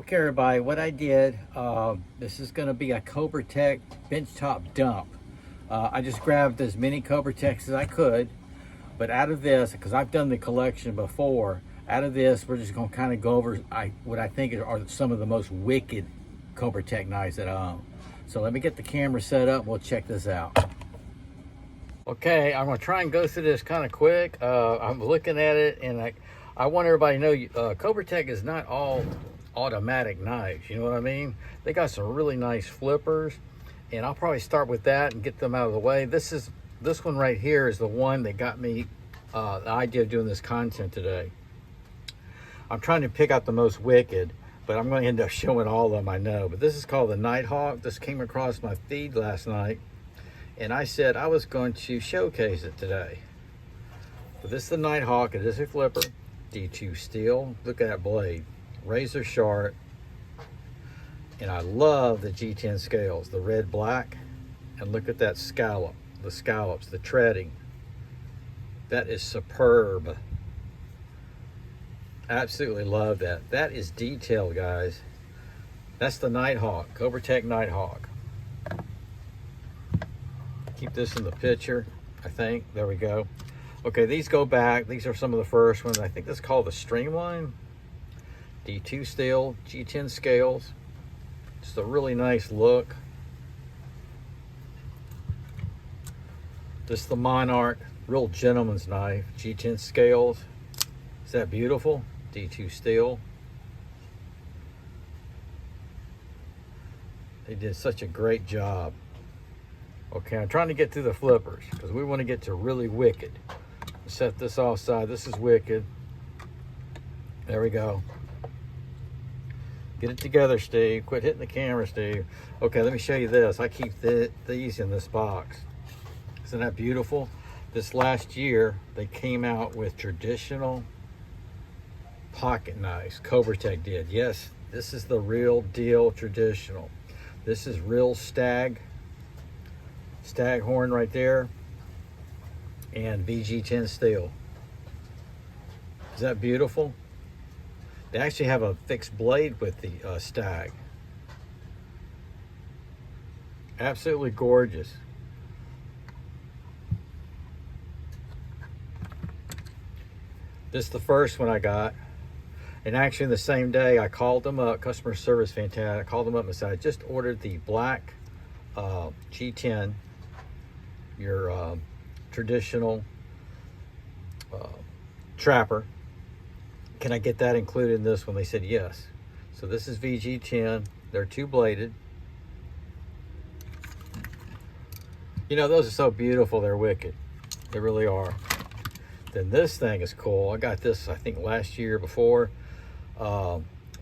Okay, everybody, what I did, this is going to be a COBRATEC benchtop dump. I just grabbed as many COBRATECs as I could, but out of this, because I've done the collection before, out of this, we're just going to kind of go over what I think are some of the most wicked COBRATEC knives that I own. So let me get the camera set up and we'll check this out. Okay, I'm going to try and go through this kind of quick. I'm looking at it and I want everybody to know COBRATEC is not all automatic knives, you know what I mean? They got some really nice flippers, and I'll probably start with that and get them out of the way. This one right here is the one that got me the idea of doing this content today. I'm trying to pick out the most wicked, but I'm going to end up showing all of them, I know. But this is called the Nighthawk. This came across my feed last night, and I said I was going to showcase it today. But this is the Nighthawk. It is a flipper, D2 steel. Look at that blade, razor sharp, and I love the G10 scales, the red black, and look at that scallop, the scallops, the treading. That is superb. Absolutely love that. That is detailed, guys. That's the Nighthawk, COBRATEC Nighthawk. Keep this in the picture, I think. There we go. Okay, these go back. These are some of the first ones. I think this is called the Streamline. D2 steel, G10 scales. Just a really nice look. This is the Monarch, real gentleman's knife, G10 scales. Is that beautiful? D2 steel. They did such a great job. Okay, I'm trying to get through the flippers because we want to get to really wicked. Set this offside. This is wicked. There we go. Get it together, Steve. Quit hitting the camera, Steve. Okay, let me show you this. I keep these in this box. Isn't that beautiful? This last year, they came out with traditional pocket knives. COBRATEC did. Yes, this is the real deal traditional. This is real stag horn right there, and VG10 steel. Is that beautiful? They actually have a fixed blade with the stag. Absolutely gorgeous. This is the first one I got. And actually the same day I called them up, customer service fantastic. I called them up and said, I just ordered the black G10, your traditional trapper. Can I get that included in this one? They said yes. So this is VG10. They're two-bladed. You know, those are so beautiful, they're wicked. They really are. Then this thing is cool. I got this, I think, last year before.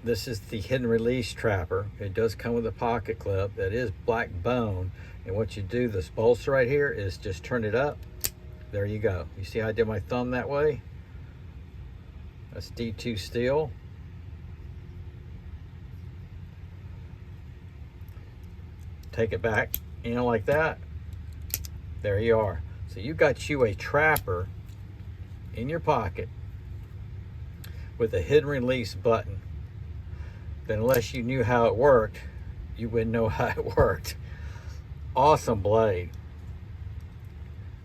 This is the hidden release trapper. It does come with a pocket clip that is black bone. And what you do, this bolster right here, is just turn it up. There you go. You see how I did my thumb that way? That's D2 steel. Take it back, you know, like that. There you are. So you got you a trapper in your pocket with a hidden release button. Then unless you knew how it worked, you wouldn't know how it worked. Awesome blade.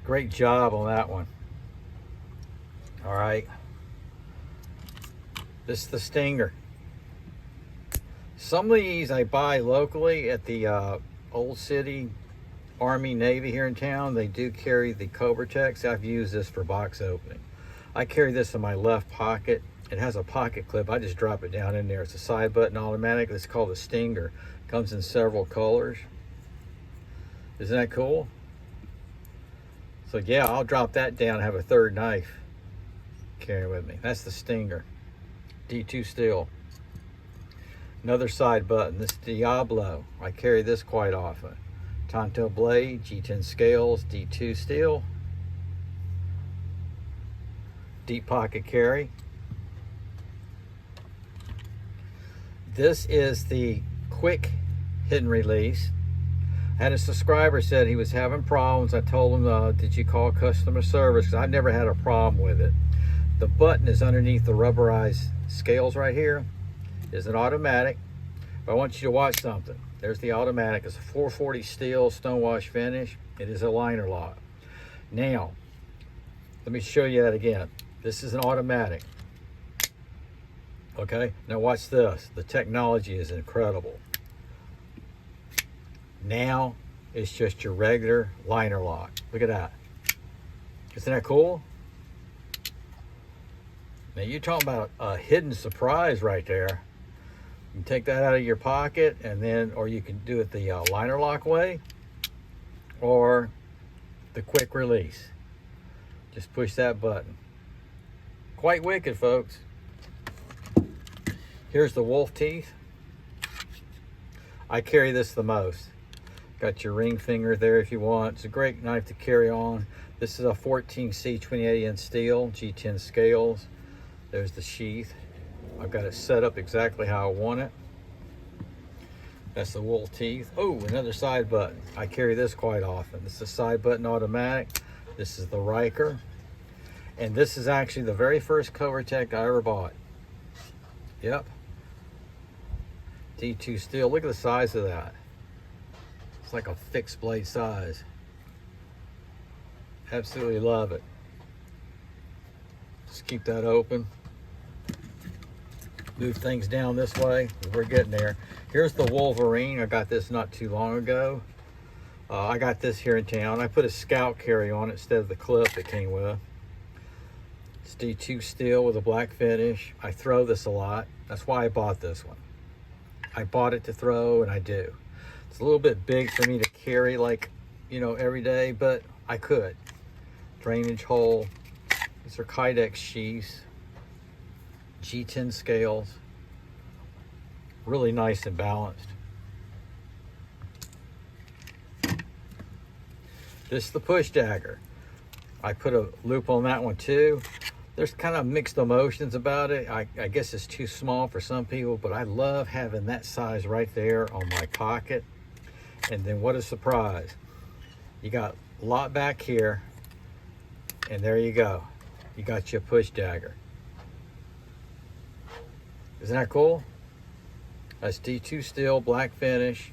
Great job on that one. All right. This is the Stinger. Some of these I buy locally at the Old City Army Navy here in town. They do carry the COBRATECs. I've used this for box opening. I carry this in my left pocket. It has a pocket clip. I just drop it down in there. It's a side button automatic. It's called a Stinger. Comes in several colors. Isn't that cool? So yeah, I'll drop that down and have a third knife carry with me. That's the Stinger. D2 steel. Another side button, this Diablo. I carry this quite often. Tonto blade, G10 scales, D2 steel. Deep pocket carry. This is the quick hidden release. I had a subscriber said he was having problems. I told him, did you call customer service? Because I've never had a problem with it. The button is underneath the rubberized scales right here. Is an automatic. But I want you to watch something. There's the automatic. It's a 440 steel stonewash finish. It is a liner lock. Now, let me show you that again. This is an automatic. Okay, now watch this. The technology is incredible. Now, it's just your regular liner lock. Look at that. Isn't that cool? Now you're talking about a hidden surprise right there. You can take that out of your pocket, and then, or you can do it the liner lock way, or the quick release. Just push that button. Quite wicked, folks. Here's the wolf teeth. I carry this the most. Got your ring finger there if you want. It's a great knife to carry on. This is a 14C 28-inch steel, G10 scales. There's the sheath. I've got it set up exactly how I want it. That's the wolf teeth. Oh, another side button. I carry this quite often. This is a side button automatic. This is the Riker. And this is actually the very first COBRATEC I ever bought. Yep. D2 steel. Look at the size of that. It's like a fixed blade size. Absolutely love it. Just keep that open. Move things down this way. We're getting there. Here's the Wolverine. I got this not too long ago. I got this here in town. I put a scout carry on it instead of the clip it came with. It's D2 steel with a black finish. I throw this a lot. That's why I bought this one. I bought it to throw, and I do. It's a little bit big for me to carry, like, you know, every day, but I could. Drainage hole. These are Kydex sheaths. G10 scales. Really nice and balanced. This is the push dagger. I put a loop on that one too. There's kind of mixed emotions about it. I guess it's too small for some people, but I love having that size right there on my pocket. And then what a surprise. You got a lot back here, and there you go. You got your push dagger. Isn't that cool? That's D2 steel, black finish.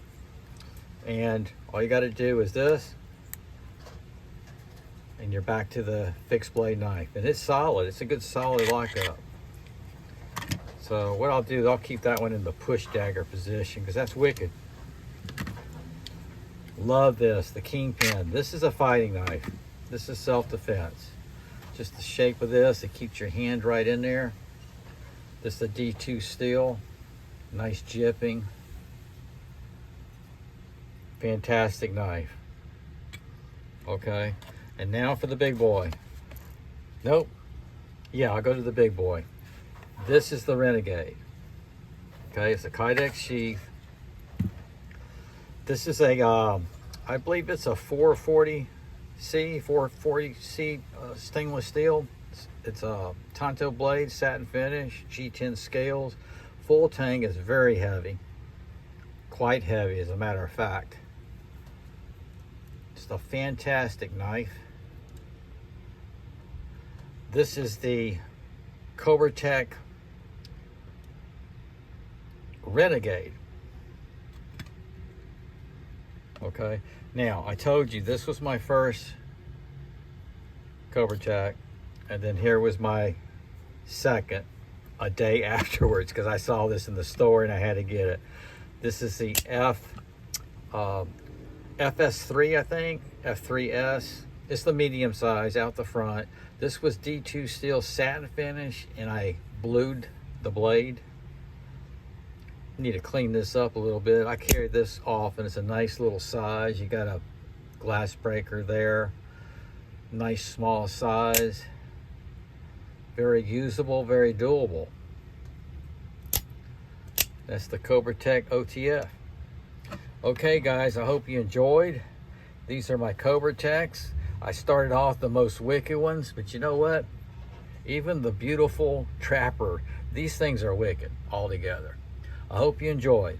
And all you got to do is this, and you're back to the fixed blade knife. And it's solid. It's a good solid lockup. So what I'll do is I'll keep that one in the push dagger position because that's wicked. Love this, the Kingpin. This is a fighting knife. This is self-defense. Just the shape of this, it keeps your hand right in there. This is the D2 steel. Nice jipping. Fantastic knife. Okay, and now for the big boy. Nope. Yeah, I'll go to the big boy. This is the Renegade. Okay, it's a Kydex sheath. This is a, I believe it's a 440C stainless steel. It's a Tonto blade, satin finish, G10 scales. Full tang is very heavy. Quite heavy, as a matter of fact. Just a fantastic knife. This is the COBRATEC Renegade. Okay, now I told you this was my first COBRATEC, and then here was my second a day afterwards because I saw this in the store and I had to get it. This is the FS3, I think, F3S. It's the medium size out the front. This was D2 steel satin finish, and I blued the blade. Need to clean this up a little bit. I carried this off, and it's a nice little size. You got a glass breaker there. Nice small size. Very usable, very doable. That's the COBRATEC OTF. Okay, guys, I hope you enjoyed. These are my COBRATECs. I started off the most wicked ones, but you know what? Even the beautiful Trapper, these things are wicked altogether. I hope you enjoyed.